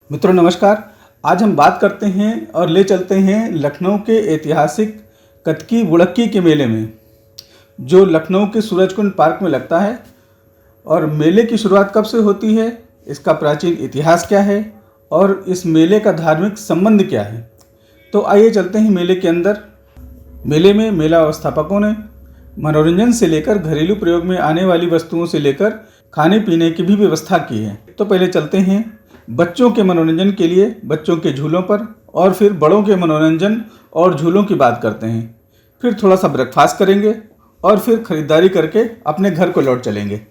मित्रों नमस्कार। आज हम बात करते हैं और ले चलते हैं लखनऊ के ऐतिहासिक कतकी बुड़क्की के मेले में, जो लखनऊ के सूरजकुंड पार्क में लगता है। और मेले की शुरुआत कब से होती है, इसका प्राचीन इतिहास क्या है और इस मेले का धार्मिक संबंध क्या है, तो आइए चलते हैं मेले के अंदर। मेले में मेला व्यवस्थापकों ने मनोरंजन से लेकर घरेलू प्रयोग में आने वाली वस्तुओं से लेकर खाने पीने की भी व्यवस्था की है। तो पहले चलते हैं बच्चों के मनोरंजन के लिए बच्चों के झूलों पर, और फिर बड़ों के मनोरंजन और झूलों की बात करते हैं। फिर थोड़ा सा ब्रेकफास्ट करेंगे और फिर खरीदारी करके अपने घर को लौट चलेंगे।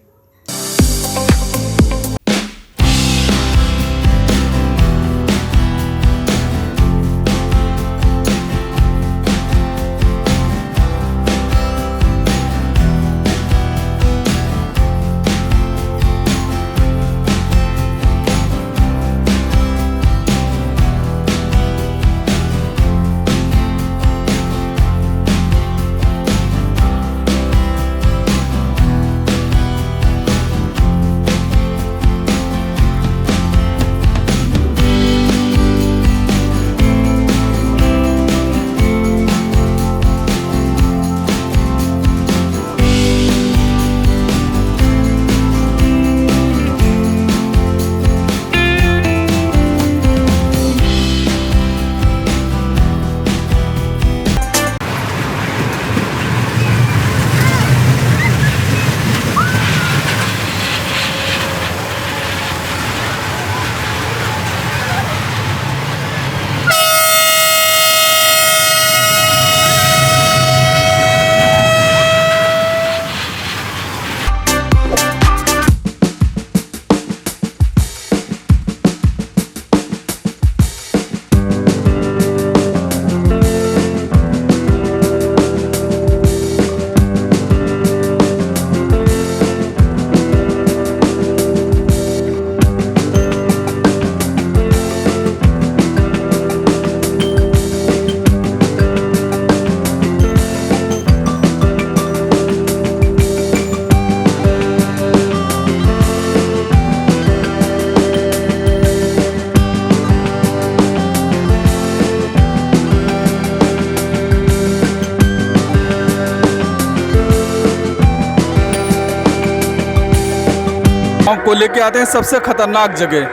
को लेके आते हैं सबसे खतरनाक जगह,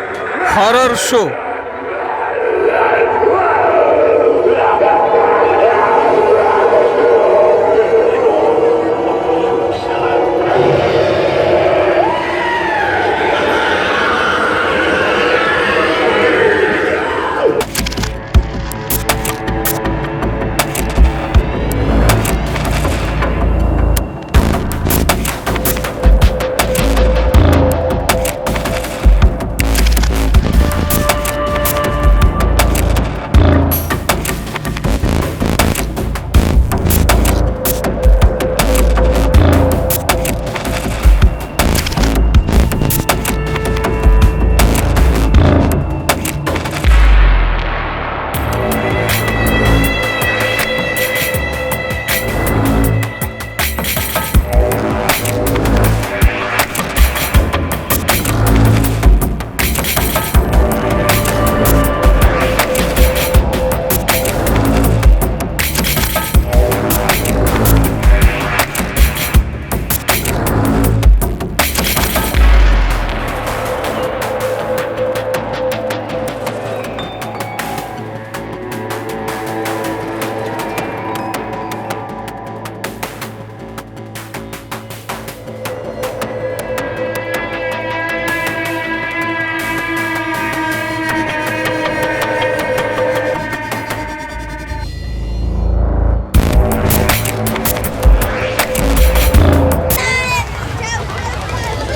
हॉरर शो।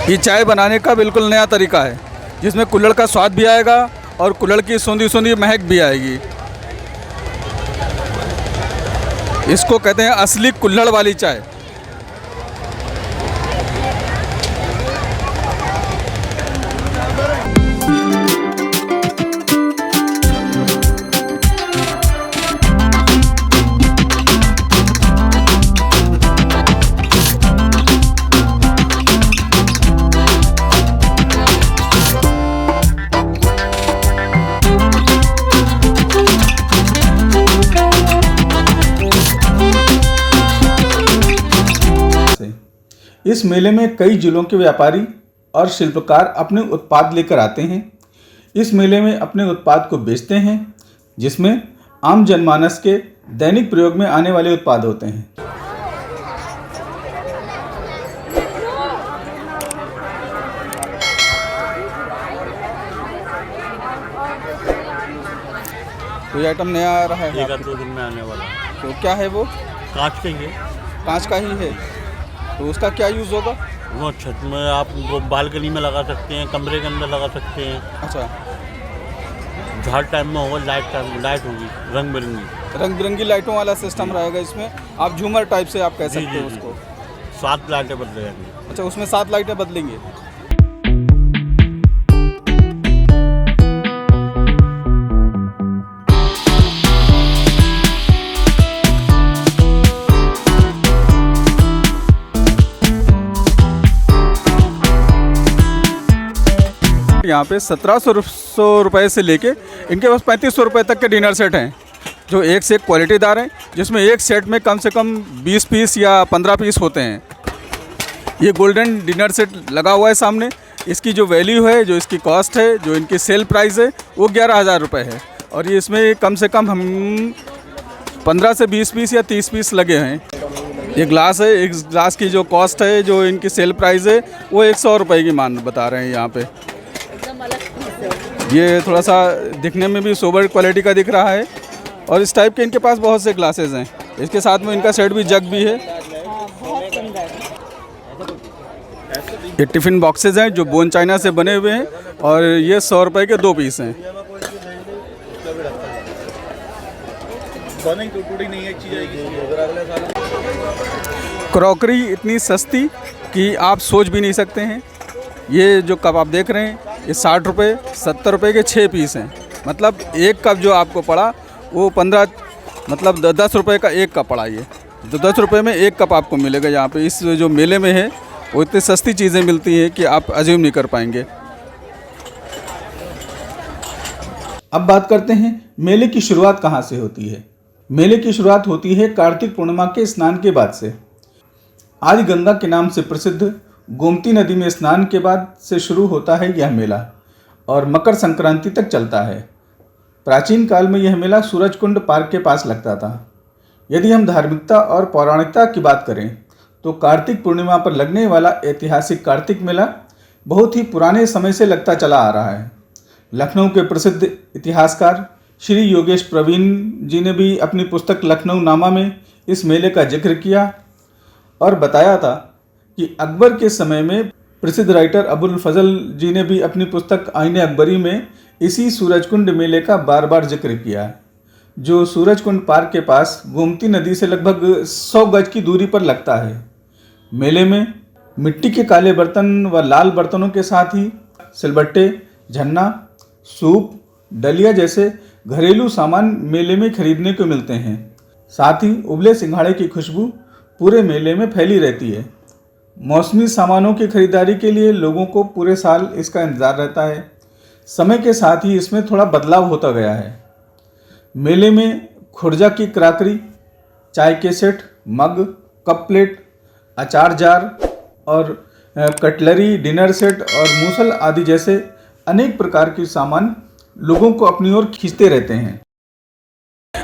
ये चाय बनाने का बिल्कुल नया तरीका है, जिसमें कुल्हड़ का स्वाद भी आएगा और कुल्हड़ की सूंधी सूंधी महक भी आएगी। इसको कहते हैं असली कुल्हड़ वाली चाय। इस मेले में कई जिलों के व्यापारी और शिल्पकार अपने उत्पाद लेकर आते हैं। इस मेले में अपने उत्पाद को बेचते हैं, जिसमें आम जनमानस के दैनिक प्रयोग में आने वाले उत्पाद होते हैं। कोई आइटम नया आ रहा है? 1-2 दिन में आने वाला है। तो क्या है वो? कांच का ही है। कांच का ही है। तो उसका क्या यूज़ होगा? वो छत में आप वो बालकनी में लगा सकते हैं, कमरे के अंदर लगा सकते हैं। अच्छा, झाड़ टाइम में होगा, लाइट होगी रंग बिरंगी लाइटों वाला सिस्टम रहेगा इसमें। आप झूमर टाइप से आप कह सकते हो उसको। 7 लाइटें बदले जाएंगी। अच्छा, उसमें 7 लाइटें बदलेंगे। यहाँ पे 1700 रुपये से लेके इनके पास 3500 रुपये तक के डिनर सेट हैं, जो एक से एक क्वालिटीदार हैं, जिसमें एक सेट में कम से कम 20 पीस या 15 पीस होते हैं। ये गोल्डन डिनर सेट लगा हुआ है सामने। इसकी जो वैल्यू है, जो इसकी कॉस्ट है, जो इनकी सेल प्राइस है, वो 11,000 रुपये है। और ये इसमें कम से कम हम 15 से 20 पीस या 30 पीस लगे हैं। ये ग्लास है, एक ग्लास की जो कॉस्ट है, जो इनकी सेल प्राइस है, वो 100 रुपये की मान बता रहे हैं यहाँ पे। ये थोड़ा सा दिखने में भी सोबर क्वालिटी का दिख रहा है। और इस टाइप के इनके पास बहुत से ग्लासेस हैं। इसके साथ में इनका सेट भी, जग भी है। ये टिफ़िन बॉक्सेस हैं जो बोन चाइना से बने हुए हैं, और ये 100 रुपये के 2 पीस हैं। क्रॉकरी इतनी सस्ती कि आप सोच भी नहीं सकते हैं। ये जो कप आप देख रहे हैं, ये 60 रुपये 70 रुपये के 6 पीस हैं। मतलब एक कप जो आपको पड़ा वो 10 रुपये का एक कप पड़ा। ये 10 रुपये में एक कप आपको मिलेगा यहाँ पे। इस जो मेले में है वो इतनी सस्ती चीज़ें मिलती हैं कि आप अज्यूम नहीं कर पाएंगे। अब बात करते हैं मेले की शुरुआत कहाँ से होती है। मेले की शुरुआत होती है कार्तिक पूर्णिमा के स्नान के बाद से। आदि गंगा के नाम से प्रसिद्ध गोमती नदी में स्नान के बाद से शुरू होता है यह मेला, और मकर संक्रांति तक चलता है। प्राचीन काल में यह मेला सूरजकुंड पार्क के पास लगता था। यदि हम धार्मिकता और पौराणिकता की बात करें तो कार्तिक पूर्णिमा पर लगने वाला ऐतिहासिक कार्तिक मेला बहुत ही पुराने समय से लगता चला आ रहा है। लखनऊ के प्रसिद्ध इतिहासकार श्री योगेश प्रवीण जी ने भी अपनी पुस्तक लखनऊ नामा में इस मेले का जिक्र किया और बताया था कि अकबर के समय में प्रसिद्ध राइटर अबुल फजल जी ने भी अपनी पुस्तक आईने अकबरी में इसी सूरजकुंड मेले का बार बार जिक्र किया है, जो सूरजकुंड पार्क के पास गोमती नदी से लगभग 100 गज की दूरी पर लगता है। मेले में मिट्टी के काले बर्तन व लाल बर्तनों के साथ ही सिलबट्टे, झन्ना, सूप, डलिया जैसे घरेलू सामान मेले में खरीदने को मिलते हैं। साथ ही उबले सिंघाड़े की खुशबू पूरे मेले में फैली रहती है। मौसमी सामानों की खरीदारी के लिए लोगों को पूरे साल इसका इंतज़ार रहता है। समय के साथ ही इसमें थोड़ा बदलाव होता गया है। मेले में खुर्जा की क्रॉकरी, चाय के सेट, मग, कप प्लेट, अचार जार और कटलरी, डिनर सेट और मूसल आदि जैसे अनेक प्रकार के सामान लोगों को अपनी ओर खींचते रहते हैं।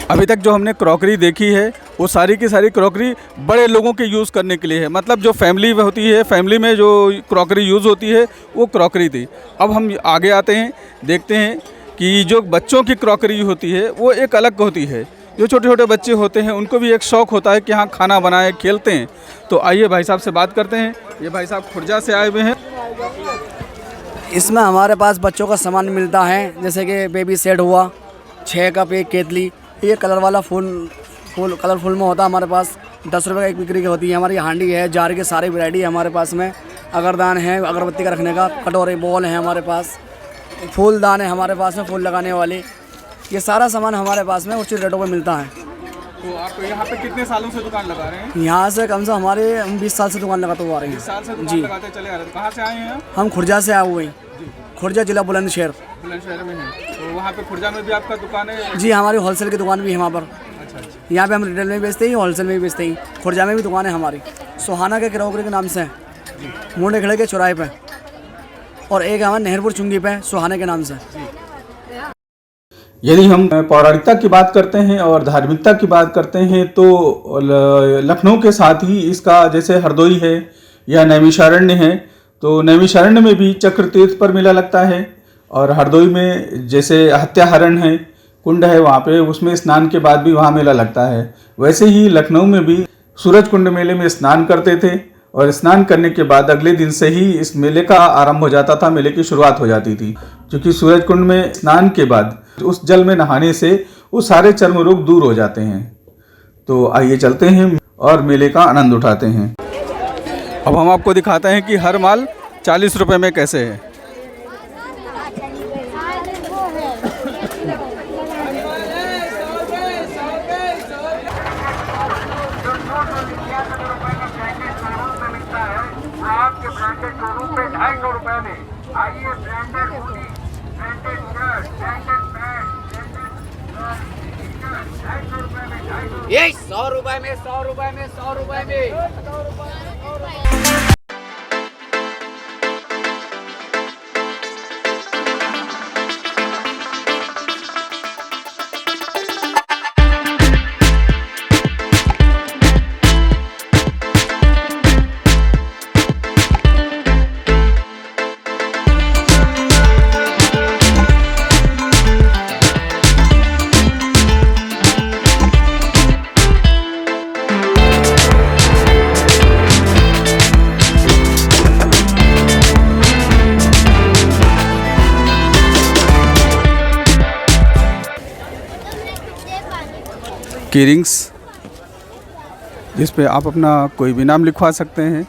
अभी तक जो हमने क्रॉकरी देखी है वो सारी की सारी क्रॉकरी बड़े लोगों के यूज़ करने के लिए है। मतलब जो फैमिली होती है, फैमिली में जो क्रॉकरी यूज़ होती है वो क्रॉकरी थी। अब हम आगे आते हैं, देखते हैं कि जो बच्चों की क्रॉकरी होती है वो एक अलग होती है। जो छोटे छोटे बच्चे होते हैं उनको भी एक शौक़ होता है कि हाँ खाना बनाए, खेलते हैं। तो आइए भाई साहब से बात करते हैं। ये भाई साहब खुर्जा से आए हुए हैं। इसमें हमारे पास बच्चों का सामान मिलता है, जैसे कि बेबी सेट हुआ, 6 कप, एक केतली। ये कलर वाला कलरफुल में होता है हमारे पास, 10 रुपये का एक बिक्री की होती है। हमारी हांडी है, जार की सारी वैरायटी है हमारे पास में। अगरदान है अगरबत्ती का रखने का, कटोरे बॉल है हमारे पास, फूलदान है हमारे पास में, फूल लगाने वाले। ये सारा सामान हमारे पास में उचित रेटों पर मिलता है। तो आप यहाँ पे कितने सालों से दुकान लगा रहे हैं? यहाँ से कम से हम 20 साल से दुकान लगाते हुए आ रहे हैं। 20 साल से दुकान जी लगाते चले आ रहे हैं। कहाँ से आए हैं? हम खुर्जा से आए हुए हैं। खुर्जा जिला बुलंदशहर में है। तो वहाँ पे खुर्जा में भी आपका दुकान है? जी, हमारी होलसेल की दुकान भी है वहाँ पर। अच्छा। यहाँ पे हम रिटेल में भी बेचते हैं, होलसेल में भी बेचते हैं। खुर्जा में भी दुकान है हमारी, सुहाना के क्रॉकरी के नाम से है। मुंडे खड़े के चौराहे पे, और एक हमारे नेहरपुर चुंगी पे सुहाने के नाम से। यदि हम पौराणिकता की बात करते हैं और धार्मिकता की बात करते हैं तो लखनऊ के साथ ही इसका, जैसे हरदोई है या नैमिषारण्य है, तो नैमिषारण्य में भी चक्र तीर्थ पर मेला लगता है, और हरदोई में जैसे हत्याहरण है, कुंड है वहाँ पे, उसमें स्नान के बाद भी वहाँ मेला लगता है। वैसे ही लखनऊ में भी सूरज कुंड मेले में स्नान करते थे, और स्नान करने के बाद अगले दिन से ही इस मेले का आरंभ हो जाता था, मेले की शुरुआत हो जाती थी। क्योंकि सूरज कुंड में स्नान के बाद उस जल में नहाने से वो सारे चर्म रोग दूर हो जाते हैं। तो आइए चलते हैं और मेले का आनंद उठाते हैं। अब हम आपको दिखाते हैं कि हर माल 40 रुपए में कैसे है। आपके ब्रांडेड शोरूम पे 250 रुपए में। आइए branded hoodie, branded shirt, branded pant, branded T-shirt 250 रुपए में, 250 ये 100 रुपए में, 100 रुपए में, 100 रुपए में। कीरिंग्स, जिस पे आप अपना कोई भी नाम लिखवा सकते हैं।